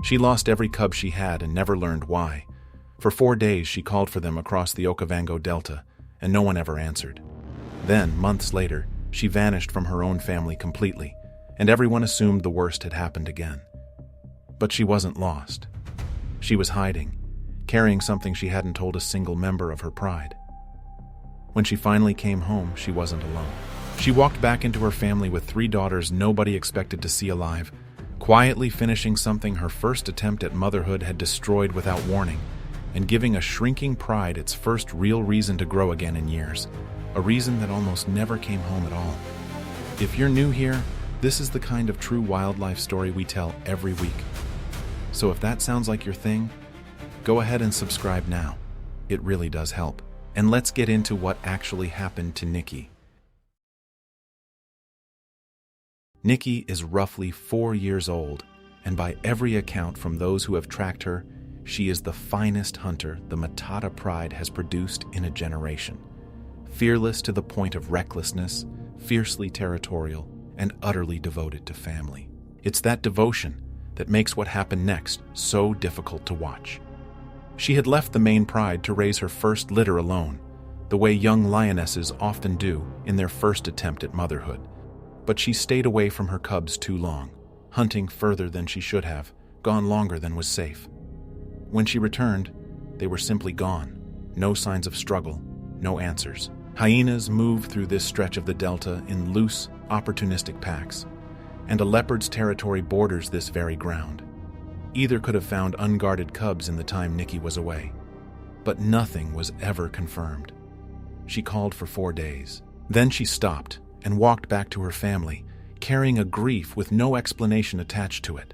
She lost every cub she had and never learned why. For 4 days she called for them across the Okavango Delta, and no one ever answered. Then, months later, she vanished from her own family completely, and everyone assumed the worst had happened again. But she wasn't lost. She was hiding, carrying something she hadn't told a single member of her pride. When she finally came home, she wasn't alone. She walked back into her family with 3 daughters nobody expected to see alive, quietly finishing something her first attempt at motherhood had destroyed without warning, and giving a shrinking pride its first real reason to grow again in years, a reason that almost never came home at all. If you're new here, this is the kind of true wildlife story we tell every week. So if that sounds like your thing, go ahead and subscribe now. It really does help. And let's get into what actually happened to Nikki. Nikki is roughly 4 years old, and by every account from those who have tracked her, she is the finest hunter the Matata pride has produced in a generation. Fearless to the point of recklessness, fiercely territorial, and utterly devoted to family. It's that devotion that makes what happened next so difficult to watch. She had left the main pride to raise her first litter alone, the way young lionesses often do in their first attempt at motherhood. But she stayed away from her cubs too long, hunting further than she should have, gone longer than was safe. When she returned, they were simply gone. No signs of struggle, no answers. Hyenas move through this stretch of the delta in loose, opportunistic packs, and a leopard's territory borders this very ground. Either could have found unguarded cubs in the time Nikki was away, but nothing was ever confirmed. She called for 4 days. Then she stopped and walked back to her family, carrying a grief with no explanation attached to it.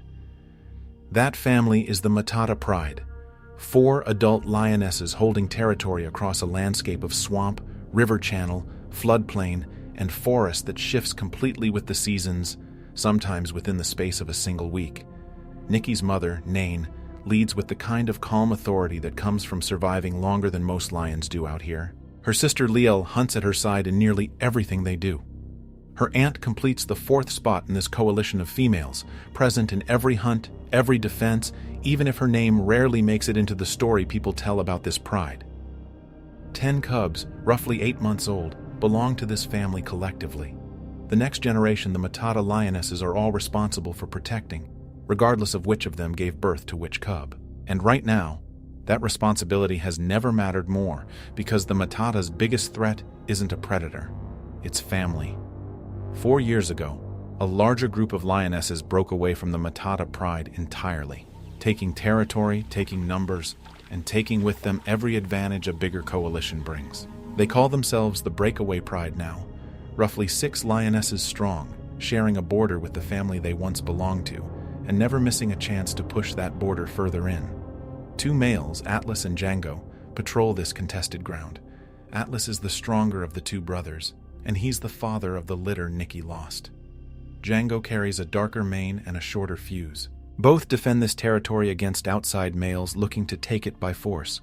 That family is the Matata pride, 4 adult lionesses holding territory across a landscape of swamp, river channel, floodplain, and forest that shifts completely with the seasons, sometimes within the space of a single week. Nikki's mother, Nain, leads with the kind of calm authority that comes from surviving longer than most lions do out here. Her sister Liel hunts at her side in nearly everything they do. Her aunt completes the 4th spot in this coalition of females, present in every hunt, every defense, even if her name rarely makes it into the story people tell about this pride. 10 cubs, roughly 8 months old, belong to this family collectively. The next generation, the Matata lionesses, are all responsible for protecting, regardless of which of them gave birth to which cub. And right now, that responsibility has never mattered more, because the Matata's biggest threat isn't a predator, it's family. 4 years ago, a larger group of lionesses broke away from the Matata pride entirely, taking territory, taking numbers, and taking with them every advantage a bigger coalition brings. They call themselves the Breakaway pride now, roughly 6 lionesses strong, sharing a border with the family they once belonged to, and never missing a chance to push that border further in. 2 males, Atlas and Django, patrol this contested ground. Atlas is the stronger of the 2 brothers, and he's the father of the litter Nikki lost. Django carries a darker mane and a shorter fuse. Both defend this territory against outside males looking to take it by force,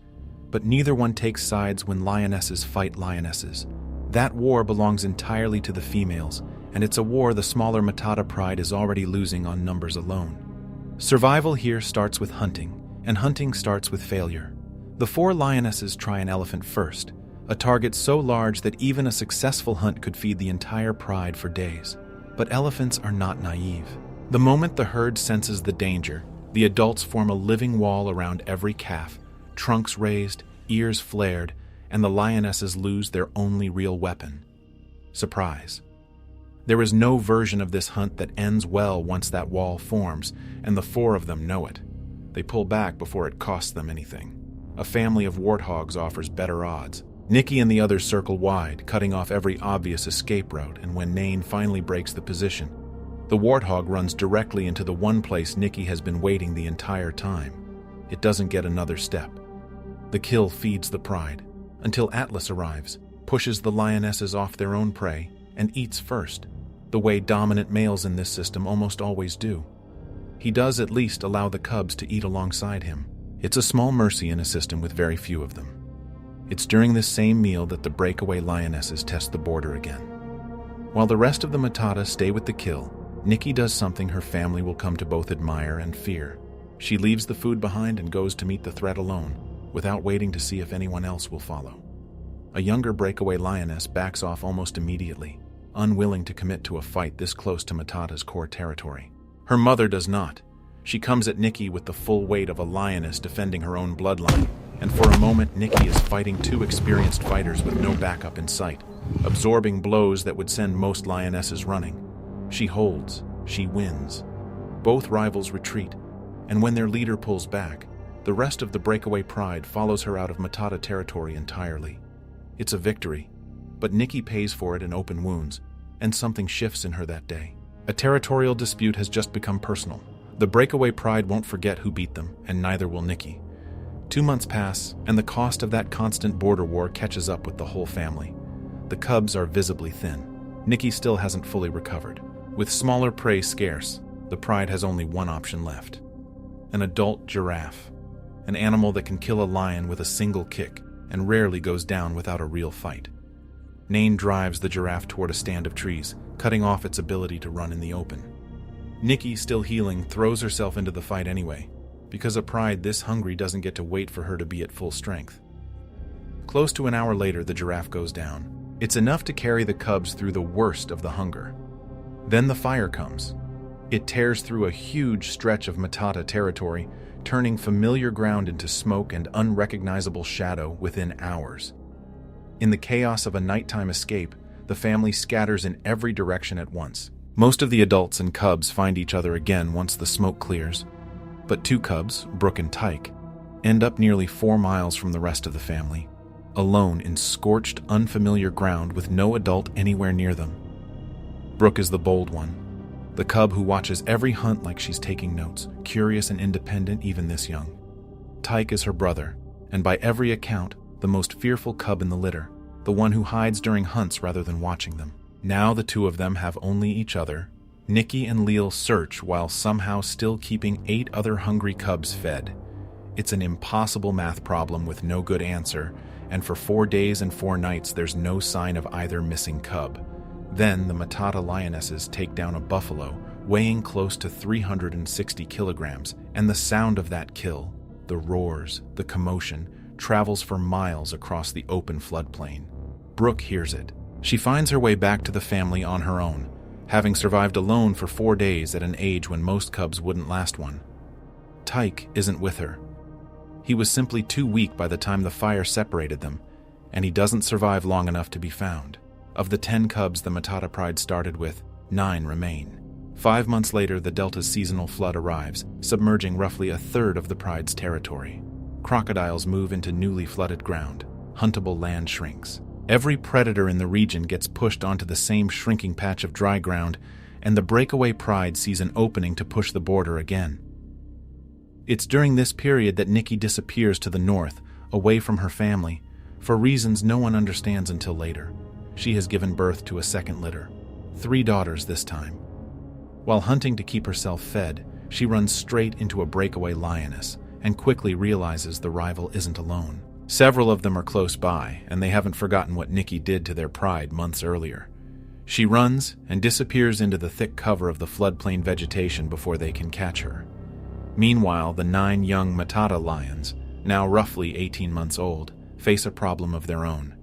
but neither one takes sides when lionesses fight lionesses. That war belongs entirely to the females, and it's a war the smaller Matata pride is already losing on numbers alone. Survival here starts with hunting, and hunting starts with failure. The 4 lionesses try an elephant first, a target so large that even a successful hunt could feed the entire pride for days. But elephants are not naive. The moment the herd senses the danger, the adults form a living wall around every calf, trunks raised, ears flared, and the lionesses lose their only real weapon: surprise. There is no version of this hunt that ends well once that wall forms, and the 4 of them know it. They pull back before it costs them anything. A family of warthogs offers better odds. Nikki and the others circle wide, cutting off every obvious escape route, and when Nain finally breaks the position, the warthog runs directly into the one place Nikki has been waiting the entire time. It doesn't get another step. The kill feeds the pride, until Atlas arrives, pushes the lionesses off their own prey, and eats first, the way dominant males in this system almost always do. He does at least allow the cubs to eat alongside him. It's a small mercy in a system with very few of them. It's during this same meal that the Breakaway lionesses test the border again. While the rest of the Matata stay with the kill, Nikki does something her family will come to both admire and fear. She leaves the food behind and goes to meet the threat alone, without waiting to see if anyone else will follow. A younger breakaway lioness backs off almost immediately, unwilling to commit to a fight this close to Matata's core territory. Her mother does not. She comes at Nikki with the full weight of a lioness defending her own bloodline, and for a moment Nikki is fighting two experienced fighters with no backup in sight, absorbing blows that would send most lionesses running. She holds. She wins. Both rivals retreat, and when their leader pulls back, the rest of the breakaway pride follows her out of Matata territory entirely. It's a victory, but Nikki pays for it in open wounds, and something shifts in her that day. A territorial dispute has just become personal. The breakaway pride won't forget who beat them, and neither will Nikki. 2 months pass, and the cost of that constant border war catches up with the whole family. The cubs are visibly thin. Nikki still hasn't fully recovered. With smaller prey scarce, the pride has only one option left. An adult giraffe. An animal that can kill a lion with a single kick, and rarely goes down without a real fight. Nain drives the giraffe toward a stand of trees, cutting off its ability to run in the open. Nikki, still healing, throws herself into the fight anyway, because a pride this hungry doesn't get to wait for her to be at full strength. Close to an hour later, the giraffe goes down. It's enough to carry the cubs through the worst of the hunger. Then the fire comes. It tears through a huge stretch of Matata territory, turning familiar ground into smoke and unrecognizable shadow within hours. In the chaos of a nighttime escape, the family scatters in every direction at once. Most of the adults and cubs find each other again once the smoke clears, but 2 cubs, Brooke and Tyke, end up nearly 4 miles from the rest of the family, alone in scorched, unfamiliar ground with no adult anywhere near them. Brooke is the bold one, the cub who watches every hunt like she's taking notes, curious and independent even this young. Tyke is her brother, and by every account, the most fearful cub in the litter, the one who hides during hunts rather than watching them. Now the 2 of them have only each other. Nikki and Leal search while somehow still keeping 8 other hungry cubs fed. It's an impossible math problem with no good answer, and for 4 days and 4 nights there's no sign of either missing cub. Then the Matata lionesses take down a buffalo, weighing close to 360 kilograms, and the sound of that kill, the roars, the commotion, travels for miles across the open floodplain. Brooke hears it. She finds her way back to the family on her own, having survived alone for 4 days at an age when most cubs wouldn't last one. Tyke isn't with her. He was simply too weak by the time the fire separated them, and he doesn't survive long enough to be found. Of the 10 cubs the Matata pride started with, 9 remain. 5 months later, the Delta's seasonal flood arrives, submerging roughly a third of the pride's territory. Crocodiles move into newly flooded ground. Huntable land shrinks. Every predator in the region gets pushed onto the same shrinking patch of dry ground, and the breakaway pride sees an opening to push the border again. It's during this period that Nikki disappears to the north, away from her family, for reasons no one understands until later. She has given birth to a second litter, 3 daughters this time. While hunting to keep herself fed, she runs straight into a breakaway lioness and quickly realizes the rival isn't alone. Several of them are close by, and they haven't forgotten what Nikki did to their pride months earlier. She runs and disappears into the thick cover of the floodplain vegetation before they can catch her. Meanwhile, the 9 young Matata lions, now roughly 18 months old, face a problem of their own.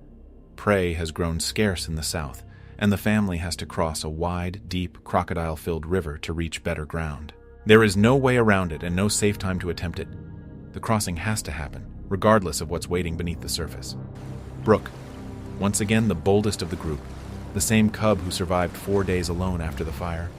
Prey has grown scarce in the south, and the family has to cross a wide, deep, crocodile-filled river to reach better ground. There is no way around it and no safe time to attempt it. The crossing has to happen, regardless of what's waiting beneath the surface. Brooke, once again the boldest of the group, the same cub who survived 4 days alone after the fire,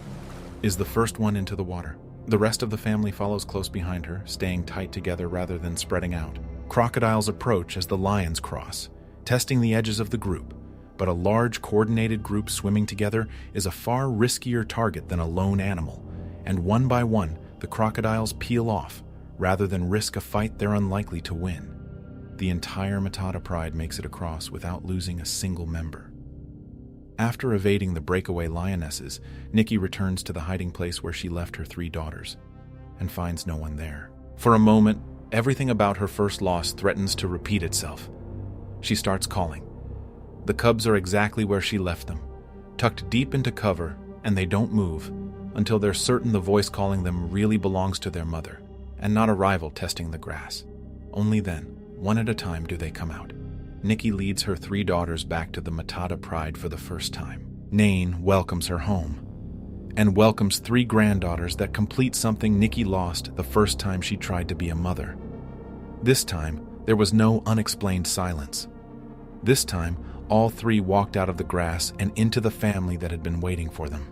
is the first one into the water. The rest of the family follows close behind her, staying tight together rather than spreading out. Crocodiles approach as the lions cross, testing the edges of the group, but a large coordinated group swimming together is a far riskier target than a lone animal, and one by one the crocodiles peel off rather than risk a fight they're unlikely to win. The entire Matata pride makes it across without losing a single member. After evading the breakaway lionesses, Nikki returns to the hiding place where she left her 3 daughters and finds no one there. For a moment, everything about her first loss threatens to repeat itself. She starts calling. The cubs are exactly where she left them, tucked deep into cover, and they don't move until they're certain the voice calling them really belongs to their mother. and not a rival testing the grass. Only then, one at a time, do they come out. Nikki leads her 3 daughters back to the Matata pride for the first time. Nain welcomes her home, and welcomes 3 granddaughters that complete something Nikki lost the first time she tried to be a mother. This time, there was no unexplained silence. This time, all 3 walked out of the grass and into the family that had been waiting for them.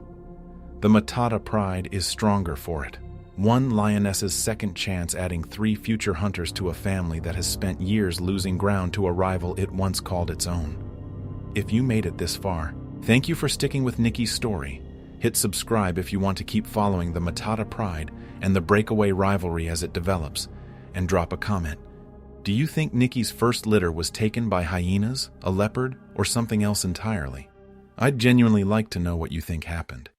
The Matata pride is stronger for it. One lioness's second chance, adding 3 future hunters to a family that has spent years losing ground to a rival it once called its own. If you made it this far, thank you for sticking with Nikki's story. Hit subscribe if you want to keep following the Matata pride and the Breakaway rivalry as it develops, and drop a comment. Do you think Nikki's first litter was taken by hyenas, a leopard, or something else entirely? I'd genuinely like to know what you think happened.